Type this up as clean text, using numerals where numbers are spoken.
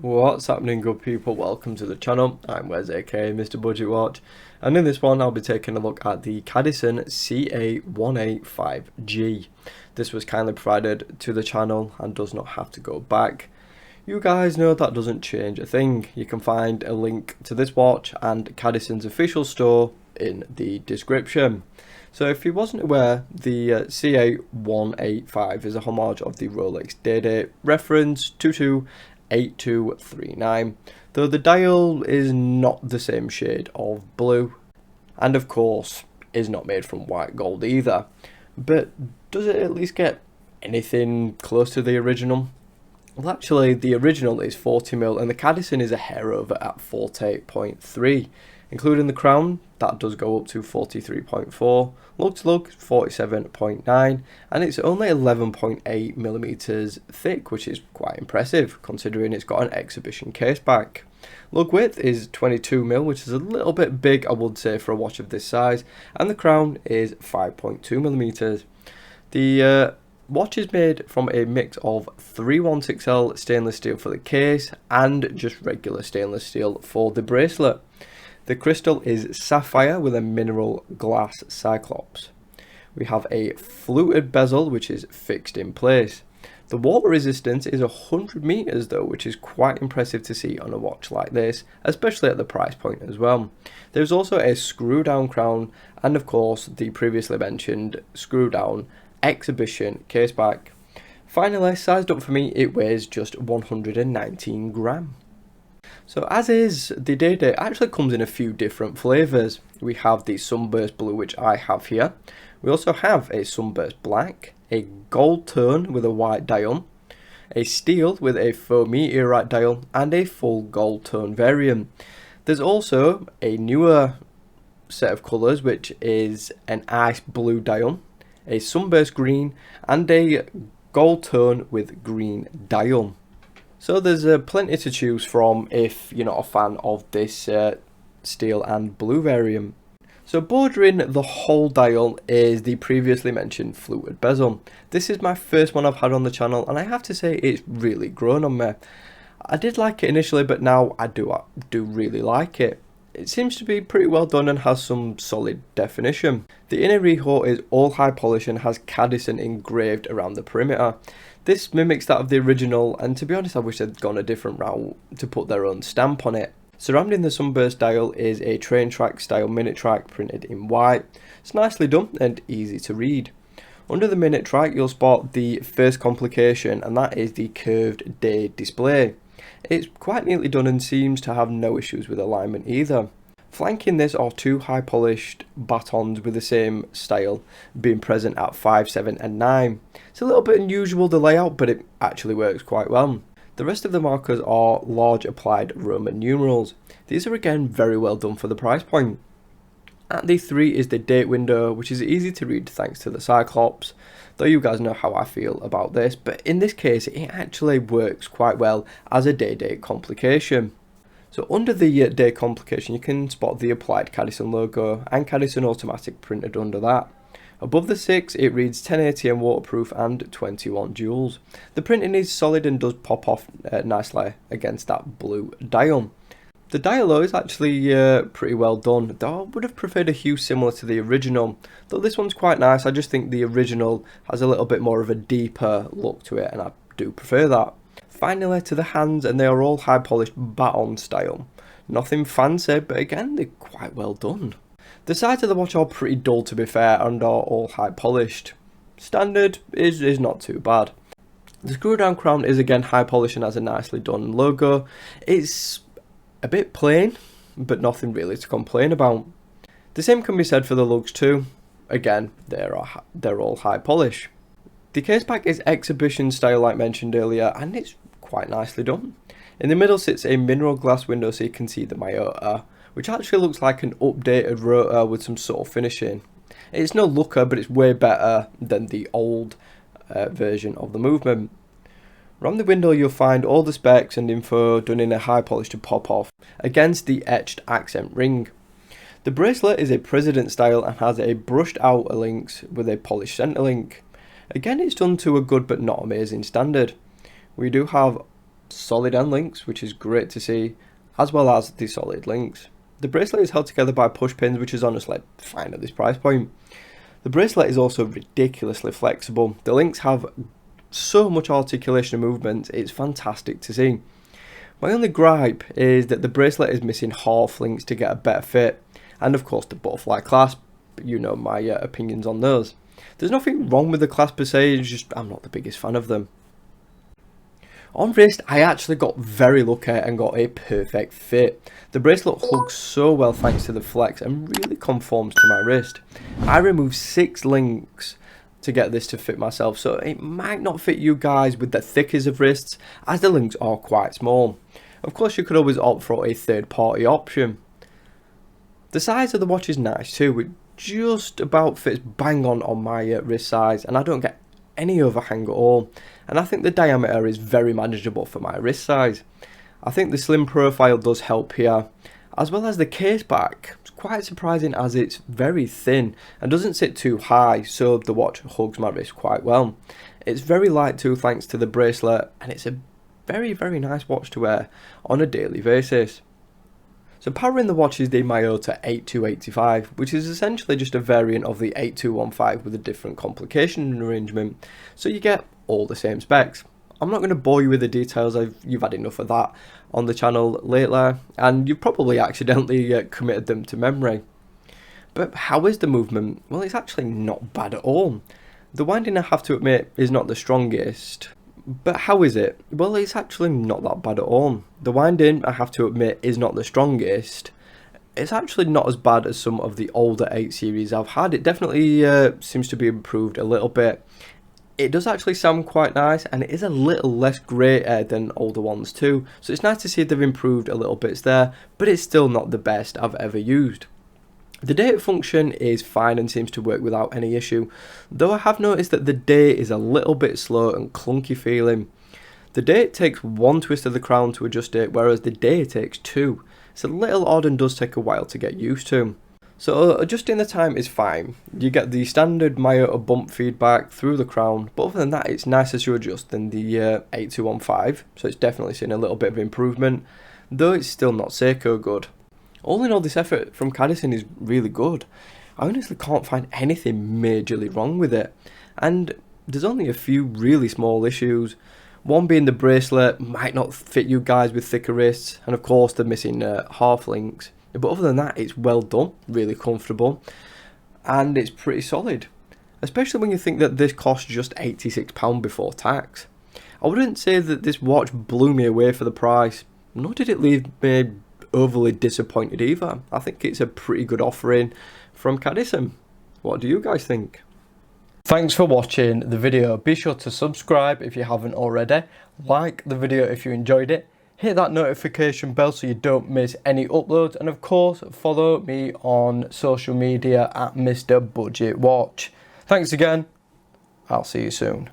What's happening, good people? Welcome to the channel. I'm Wes, aka Mr. Budget Watch, and in this one I'll be taking a look at the Cadisen C8185G. This was kindly provided to the channel and does not have to go back. You guys know that doesn't change a thing. You can find a link to this watch and Cadisen's official store in the description. So if you wasn't aware, the C8185 is a homage of the Rolex Day-Date, reference 228239, though the dial is not the same shade of blue, and of course is not made from white gold either. But does it at least get anything close to the original? Well, actually the original is 40mm and the Cadisen is a hair over at 48.3, including the crown. That does go up to 43.4, lug to lug 47.9, and it's only 11.8mm thick, which is quite impressive considering it's got an exhibition case back. Lug width is 22mm, which is a little bit big, I would say, for a watch of this size, and the crown is 5.2mm. The watch is made from a mix of 316L stainless steel for the case and just regular stainless steel for the bracelet. The crystal is sapphire with a mineral glass cyclops. We have a fluted bezel which is fixed in place. The water resistance is 100 meters though, which is quite impressive to see on a watch like this, especially at the price point as well. There's also a screw down crown and of course the previously mentioned screw down exhibition case back. Finally, sized up for me, it weighs just 119 grams. So as is, the Day-Date actually comes in a few different flavours. We have the Sunburst Blue, which I have here. We also have a Sunburst Black, a gold tone with a white dial, a steel with a faux meteorite dial, and a full gold tone variant. There's also a newer set of colours, which is an ice blue dial, a Sunburst Green, and a gold tone with green dial. So there's plenty to choose from if you're not a fan of this steel and blue variant. So bordering the whole dial is the previously mentioned fluted bezel. This is my first one I've had on the channel and I have to say it's really grown on me. I did like it initially, but now I do really like it. It seems to be pretty well done and has some solid definition. The inner rehaut is all high polish and has Cadisen engraved around the perimeter. This mimics that of the original, and to be honest I wish they'd gone a different route to put their own stamp on it. Surrounding the Sunburst dial is a train track style minute track printed in white. It's nicely done and easy to read. Under the minute track you'll spot the first complication, and that is the curved day display. It's quite neatly done and seems to have no issues with alignment either. Flanking this are two high polished batons with the same style being present at 5, 7 and 9. It's a little bit unusual, the layout, but it actually works quite well. The rest of the markers are large applied Roman numerals. These are again very well done for the price point. At the 3 is the date window, which is easy to read thanks to the cyclops, though you guys know how I feel about this, but in this case it actually works quite well as a day-date complication. So under the day complication you can spot the applied Cadisen logo and Cadisen automatic printed under that. Above the 6 it reads 1080M waterproof and 21 joules. The printing is solid and does pop off nicely against that blue dial. The dial though is actually pretty well done, though I would have preferred a hue similar to the original, though this one's quite nice. I just think the original has a little bit more of a deeper look to it and I do prefer that. Finally to the hands, and they are all high polished baton style. Nothing fancy, but again they're quite well done. The sides of the watch are pretty dull to be fair and are all high polished. Standard is not too bad. The screw down crown is again high polished and has a nicely done logo. It's a bit plain, but nothing really to complain about. The same can be said for the lugs too. Again, they're all high polish. The case back is exhibition style like mentioned earlier, and it's quite nicely done. In the middle sits a mineral glass window so you can see the myota, which actually looks like an updated rotor with some sort of finishing. It's no looker, but it's way better than the old version of the movement. Around the window you'll find all the specs and info done in a high polish to pop off against the etched accent ring. The bracelet is a president style and has a brushed outer links with a polished centre link. Again, it's done to a good but not amazing standard. We do have solid end links, which is great to see, as well as the solid links. The bracelet is held together by push pins, which is honestly fine at this price point. The bracelet is also ridiculously flexible. The links have so much articulation and movement, it's fantastic to see. My only gripe is that the bracelet is missing half links to get a better fit, and of course the butterfly clasp, you know my opinions on those. There's nothing wrong with the clasp per se, it's just I'm not the biggest fan of them. On wrist, I actually got very lucky and got a perfect fit. The bracelet hugs so well thanks to the flex and really conforms to my wrist. I removed 6 links to get this to fit myself, so it might not fit you guys with the thickest of wrists, as the links are quite small. Of course, you could always opt for a third-party option. The size of the watch is nice too, it just about fits bang on my wrist size, and I don't get any overhang at all, and I think the diameter is very manageable for my wrist size. I think the slim profile does help here, as well as the case back. It's quite surprising as it's very thin and doesn't sit too high, so the watch hugs my wrist quite well. It's very light too thanks to the bracelet, and it's a very nice watch to wear on a daily basis. So powering the watch is the Miyota 8285, which is essentially just a variant of the 8215 with a different complication arrangement, so you get all the same specs. I'm not going to bore you with the details, you've had enough of that on the channel lately, and you've probably accidentally committed them to memory. But how is the movement? Well, it's actually not bad at all. The winding, I have to admit, is not the strongest. But how is it? Well, it's actually not that bad at all. The winding, I have to admit, is not the strongest. It's actually not as bad as some of the older 8 series I've had. It definitely seems to be improved a little bit. It does actually sound quite nice, and it is a little less grey than older ones too. So it's nice to see they've improved a little bits there, but it's still not the best I've ever used. The date function is fine and seems to work without any issue, though I have noticed that the date is a little bit slow and clunky feeling. The date takes 1 twist of the crown to adjust it, whereas the day takes 2. It's a little odd and does take a while to get used to. So adjusting the time is fine. You get the standard Miyota bump feedback through the crown, but other than that it's nicer to adjust than the 8215, so it's definitely seen a little bit of improvement, though it's still not Seiko good. All in all, this effort from Cadisen is really good. I honestly can't find anything majorly wrong with it, and there's only a few really small issues. One being the bracelet might not fit you guys with thicker wrists, and of course the missing half links. But other than that, it's well done, really comfortable, and it's pretty solid. Especially when you think that this cost just £86 before tax. I wouldn't say that this watch blew me away for the price, nor did it leave me overly disappointed either. I think it's a pretty good offering from Cadisen. What do you guys think? Thanks for watching the video. Be sure to subscribe if you haven't already, like the video if you enjoyed it, hit that notification bell so you don't miss any uploads, and of course follow me on social media at Mr. Budget Watch. Thanks again, I'll see you soon.